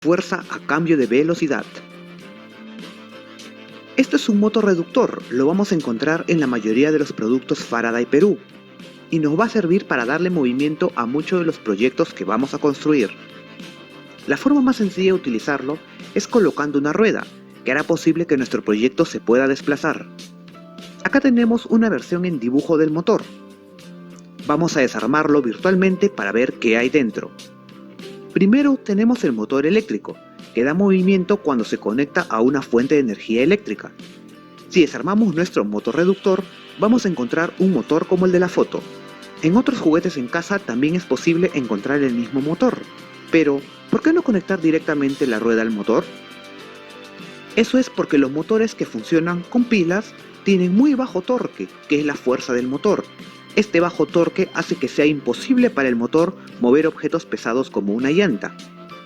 fuerza a cambio de velocidad. Esto es un motorreductor, lo vamos a encontrar en la mayoría de los productos Faraday Perú y nos va a servir para darle movimiento a muchos de los proyectos que vamos a construir. La forma más sencilla de utilizarlo es colocando una rueda, que hará posible que nuestro proyecto se pueda desplazar. Acá tenemos una versión en dibujo del motor. Vamos a desarmarlo virtualmente para ver qué hay dentro. Primero tenemos el motor eléctrico, que da movimiento cuando se conecta a una fuente de energía eléctrica. Si desarmamos nuestro motorreductor, vamos a encontrar un motor como el de la foto. En otros juguetes en casa también es posible encontrar el mismo motor, pero ¿por qué no conectar directamente la rueda al motor? Eso es porque los motores que funcionan con pilas tienen muy bajo torque, que es la fuerza del motor. Este bajo torque hace que sea imposible para el motor mover objetos pesados como una llanta.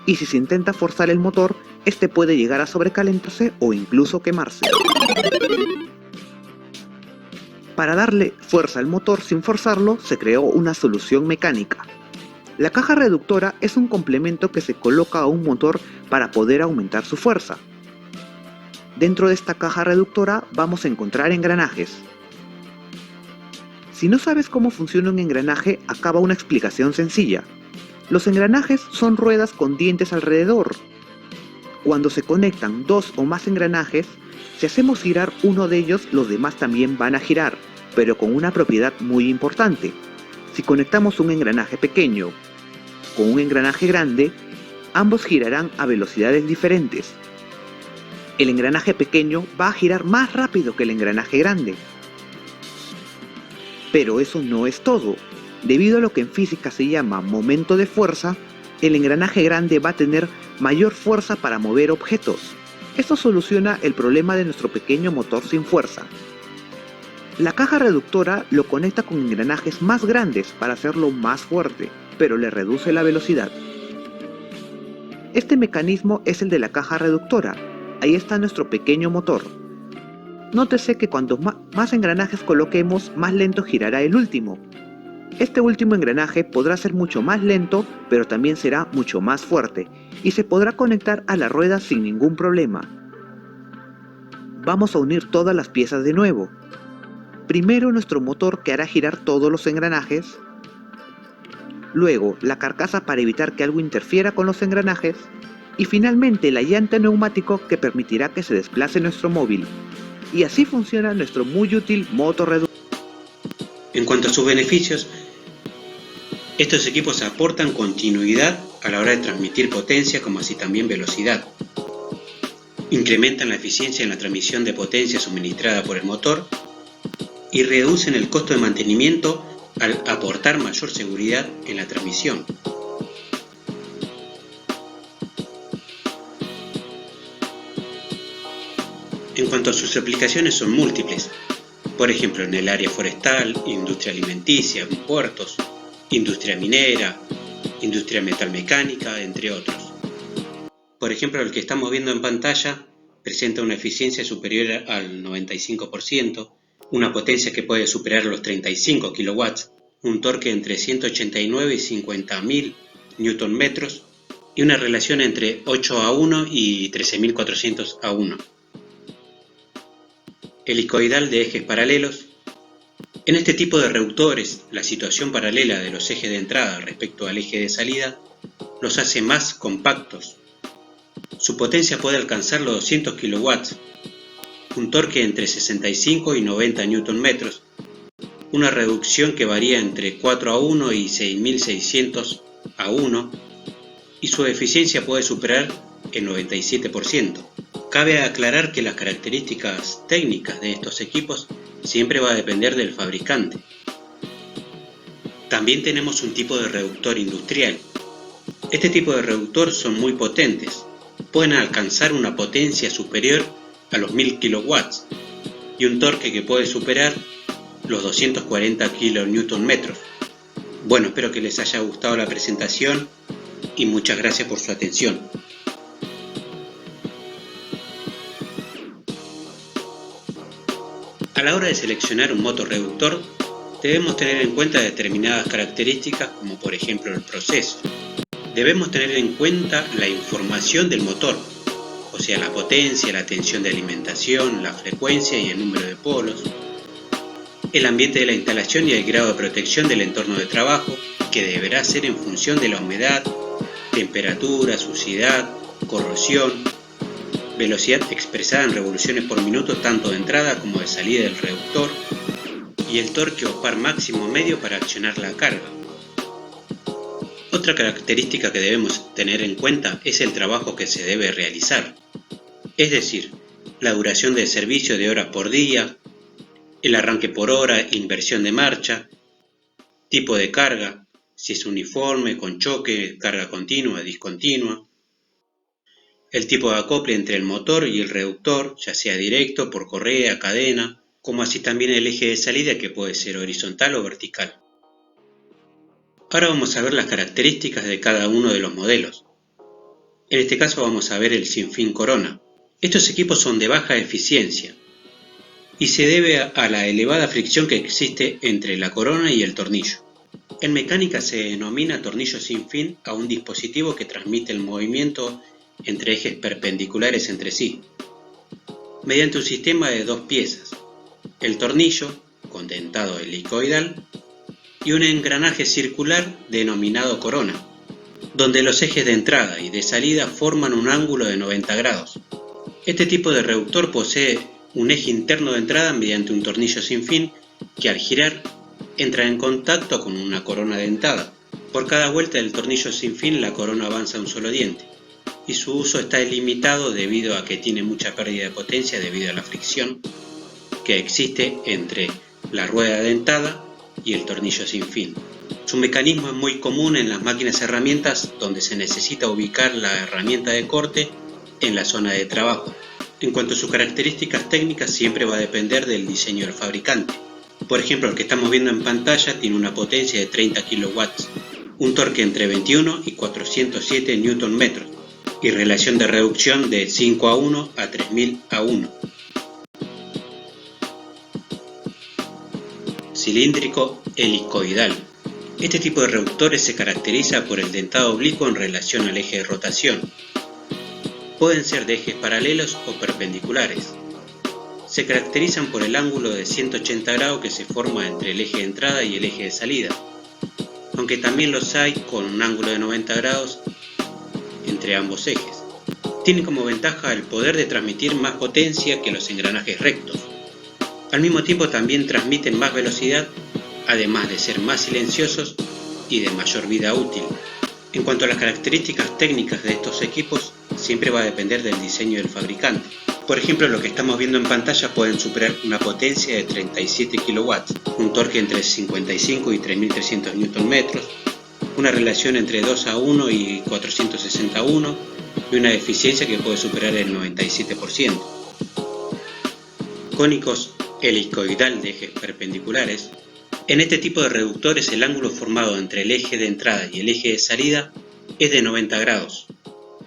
Y si se intenta forzar el motor, este puede llegar a sobrecalentarse o incluso quemarse. Para darle fuerza al motor sin forzarlo, se creó una solución mecánica. La caja reductora es un complemento que se coloca a un motor para poder aumentar su fuerza. Dentro de esta caja reductora vamos a encontrar engranajes. Si no sabes cómo funciona un engranaje, acá va una explicación sencilla. Los engranajes son ruedas con dientes alrededor. Cuando se conectan dos o más engranajes, si hacemos girar uno de ellos, los demás también van a girar, pero con una propiedad muy importante. Si conectamos un engranaje pequeño con un engranaje grande, ambos girarán a velocidades diferentes. El engranaje pequeño va a girar más rápido que el engranaje grande. Pero eso no es todo. Debido a lo que en física se llama momento de fuerza, el engranaje grande va a tener mayor fuerza para mover objetos. Esto soluciona el problema de nuestro pequeño motor sin fuerza. La caja reductora lo conecta con engranajes más grandes para hacerlo más fuerte, pero le reduce la velocidad. Este mecanismo es el de la caja reductora. Ahí está nuestro pequeño motor. Nótese que cuanto más engranajes coloquemos, más lento girará el último. Este último engranaje podrá ser mucho más lento, pero también será mucho más fuerte, y se podrá conectar a la rueda sin ningún problema. Vamos a unir todas las piezas de nuevo. Primero nuestro motor que hará girar todos los engranajes. Luego la carcasa para evitar que algo interfiera con los engranajes. Y finalmente la llanta neumático que permitirá que se desplace nuestro móvil. Y así funciona nuestro muy útil motorreductor. En cuanto a sus beneficios, estos equipos aportan continuidad a la hora de transmitir potencia como así también velocidad. Incrementan la eficiencia en la transmisión de potencia suministrada por el motor y reducen el costo de mantenimiento al aportar mayor seguridad en la transmisión. En cuanto a sus aplicaciones son múltiples, por ejemplo en el área forestal, industria alimenticia, puertos, industria minera, industria metalmecánica, entre otros. Por ejemplo, el que estamos viendo en pantalla presenta una eficiencia superior al 95%, una potencia que puede superar los 35 kW, un torque entre 189 y 50.000 Nm y una relación entre 8:1 y 13.400:1. Helicoidal de ejes paralelos. En este tipo de reductores, la situación paralela de los ejes de entrada respecto al eje de salida los hace más compactos. Su potencia puede alcanzar los 200 kW, un torque entre 65 y 90 Nm, una reducción que varía entre 4:1 y 6.600:1 y su eficiencia puede superar el 97%. Cabe aclarar que las características técnicas de estos equipos siempre va a depender del fabricante. También tenemos un tipo de reductor industrial. Este tipo de reductor son muy potentes, pueden alcanzar una potencia superior a los 1000 kW y un torque que puede superar los 240 kN. Bueno, espero que les haya gustado la presentación y muchas gracias por su atención. A la hora de seleccionar un motorreductor, debemos tener en cuenta determinadas características como por ejemplo el proceso. Debemos tener en cuenta la información del motor, o sea, la potencia, la tensión de alimentación, la frecuencia y el número de polos, el ambiente de la instalación y el grado de protección del entorno de trabajo, que deberá ser en función de la humedad, temperatura, suciedad, corrosión, velocidad expresada en revoluciones por minuto tanto de entrada como de salida del reductor, y el torque o par máximo medio para accionar la carga. Otra característica que debemos tener en cuenta es el trabajo que se debe realizar, es decir, la duración del servicio de horas por día, el arranque por hora, inversión de marcha, tipo de carga, si es uniforme, con choque, carga continua, discontinua, el tipo de acople entre el motor y el reductor, ya sea directo, por correa, cadena, como así también el eje de salida que puede ser horizontal o vertical. Ahora vamos a ver las características de cada uno de los modelos. En este caso vamos a ver el Sinfín Corona. Estos equipos son de baja eficiencia y se debe a la elevada fricción que existe entre la corona y el tornillo. En mecánica se denomina tornillo sin fin a un dispositivo que transmite el movimiento entre ejes perpendiculares entre sí, mediante un sistema de dos piezas, el tornillo, con dentado helicoidal, y un engranaje circular denominado corona, donde los ejes de entrada y de salida forman un ángulo de 90 grados. Este tipo de reductor posee un eje interno de entrada mediante un tornillo sin fin que al girar entra en contacto con una corona dentada. Por cada vuelta del tornillo sin fin la corona avanza un solo diente y su uso está limitado debido a que tiene mucha pérdida de potencia debido a la fricción que existe entre la rueda dentada y el tornillo sin fin. Su mecanismo es muy común en las máquinas herramientas donde se necesita ubicar la herramienta de corte en la zona de trabajo. En cuanto a sus características técnicas, siempre va a depender del diseño del fabricante. Por ejemplo, el que estamos viendo en pantalla tiene una potencia de 30 kW, un torque entre 21 y 407 Nm y relación de reducción de 5:1 a 3000 a 1. Cilíndrico helicoidal. Este tipo de reductores se caracteriza por el dentado oblicuo en relación al eje de rotación. Pueden ser de ejes paralelos o perpendiculares. Se caracterizan por el ángulo de 180 grados que se forma entre el eje de entrada y el eje de salida, aunque también los hay con un ángulo de 90 grados entre ambos ejes. Tienen como ventaja el poder de transmitir más potencia que los engranajes rectos. Al mismo tiempo también transmiten más velocidad, además de ser más silenciosos y de mayor vida útil. En cuanto a las características técnicas de estos equipos, siempre va a depender del diseño del fabricante. Por ejemplo, lo que estamos viendo en pantalla pueden superar una potencia de 37 kW, un torque entre 55 y 3300 Nm, una relación entre 2:1 y 461 y una eficiencia que puede superar el 97%. Cónicos helicoidal de ejes perpendiculares. En este tipo de reductores el ángulo formado entre el eje de entrada y el eje de salida es de 90 grados.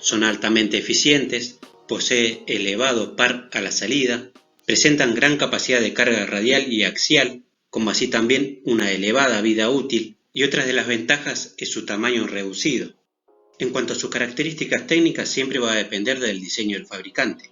Son altamente eficientes, posee elevado par a la salida, presentan gran capacidad de carga radial y axial, como así también una elevada vida útil, y otra de las ventajas es su tamaño reducido. En cuanto a sus características técnicas siempre va a depender del diseño del fabricante.